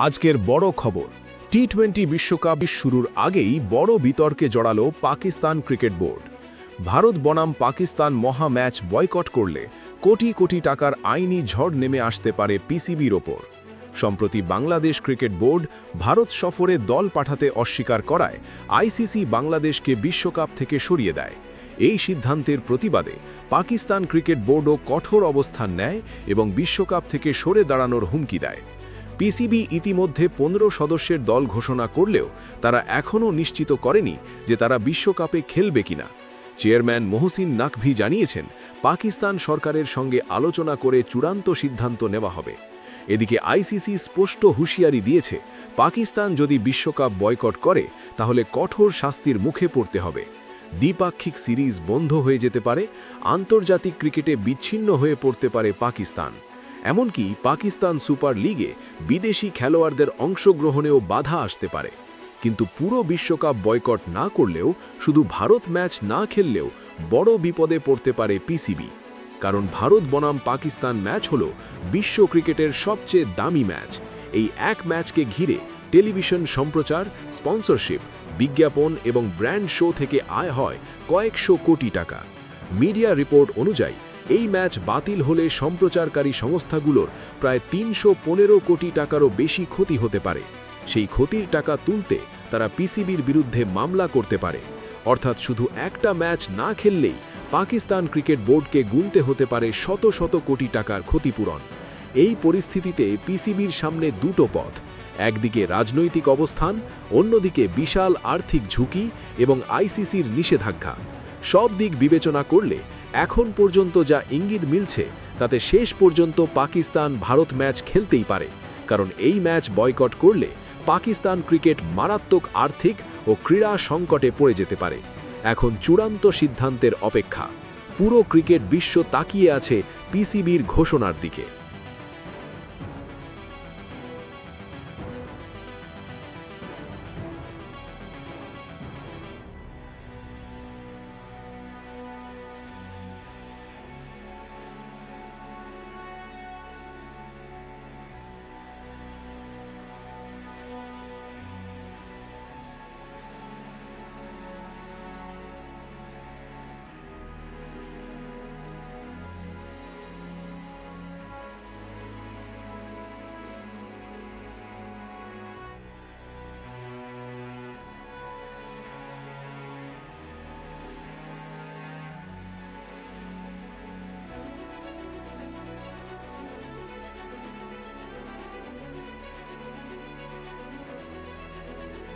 আজকের বড় খবর, টি-20 বিশ্বকাপ শুরুর আগেই বড় বিতর্কে জড়ালো পাকিস্তান ক্রিকেট বোর্ড। ভারত বনাম পাকিস্তান মহা ম্যাচ বয়কট করলে কোটি কোটি টাকার আইনি ঝড় নেমে আসতে পারে পিসিবির ওপর। সম্প্রতি বাংলাদেশ ক্রিকেট বোর্ড ভারত সফরে দল পাঠাতে অস্বীকার করায় আইসিসি বাংলাদেশকে বিশ্বকাপ থেকে সরিয়ে দেয়। এই সিদ্ধান্তের প্রতিবাদে পাকিস্তান ক্রিকেট বোর্ডও কঠোর অবস্থান নেয় এবং বিশ্বকাপ থেকে সরে দাঁড়ানোর হুমকি দেয়। পিসিবি ইতিমধ্যে 15 সদস্যের দল ঘোষণা করলেও তারা এখনও নিশ্চিত করেনি যে তারা বিশ্বকাপে খেলবে কিনা। চেয়ারম্যান মহসিন নাকভি জানিয়েছেন, পাকিস্তান সরকারের সঙ্গে আলোচনা করে চূড়ান্ত সিদ্ধান্ত নেওয়া হবে। এদিকে আইসিসি স্পষ্ট হুঁশিয়ারি দিয়েছে, পাকিস্তান যদি বিশ্বকাপ বয়কট করে তাহলে কঠোর শাস্তির মুখে পড়তে হবে। দ্বিপাক্ষিক সিরিজ বন্ধ হয়ে যেতে পারে, আন্তর্জাতিক ক্রিকেটে বিচ্ছিন্ন হয়ে পড়তে পারে পাকিস্তান। এমনকি পাকিস্তান সুপার লিগে বিদেশি খেলোয়াড়দের অংশগ্রহণেও বাধা আসতে পারে। কিন্তু পুরো বিশ্বকাপ বয়কট না করলেও, শুধু ভারত ম্যাচ না খেললেও বড় বিপদে পড়তে পারে পিসিবি। কারণ ভারত বনাম পাকিস্তান ম্যাচ হল বিশ্ব ক্রিকেটের সবচেয়ে দামি ম্যাচ। এই এক ম্যাচকে ঘিরে টেলিভিশন সম্প্রচার, স্পন্সরশিপ, বিজ্ঞাপন এবং ব্র্যান্ড শো থেকে আয় হয় কয়েকশো কোটি টাকা। মিডিয়া রিপোর্ট অনুযায়ী এই ম্যাচ বাতিল হলে সম্প্রচারকারী সংস্থাগুলোর প্রায় 315 কোটি টাকারও বেশি ক্ষতি হতে পারে। সেই ক্ষতির টাকা তুলতে তারা পিসিবির বিরুদ্ধে মামলা করতে পারে। অর্থাৎ শুধু একটা ম্যাচ না খেললেই পাকিস্তান ক্রিকেট বোর্ডকে গুনতে হতে পারে শত শত কোটি টাকার ক্ষতিপূরণ। এই পরিস্থিতিতে পিসিবির সামনে দুটো পথ, একদিকে রাজনৈতিক অবস্থান, অন্যদিকে বিশাল আর্থিক ঝুঁকি এবং আইসিসির নিষেধাজ্ঞা। সব দিক বিবেচনা করলে এখন পর্যন্ত যা ইঙ্গিত মিলছে তাতে শেষ পর্যন্ত পাকিস্তান ভারত ম্যাচ খেলতেই পারে। কারণ এই ম্যাচ বয়কট করলে পাকিস্তান ক্রিকেট মারাত্মক আর্থিক ও ক্রীড়া সংকটে পড়ে যেতে পারে। এখন চূড়ান্ত সিদ্ধান্তের অপেক্ষা। পুরো ক্রিকেট বিশ্ব তাকিয়ে আছে পিসিবির ঘোষণার দিকে।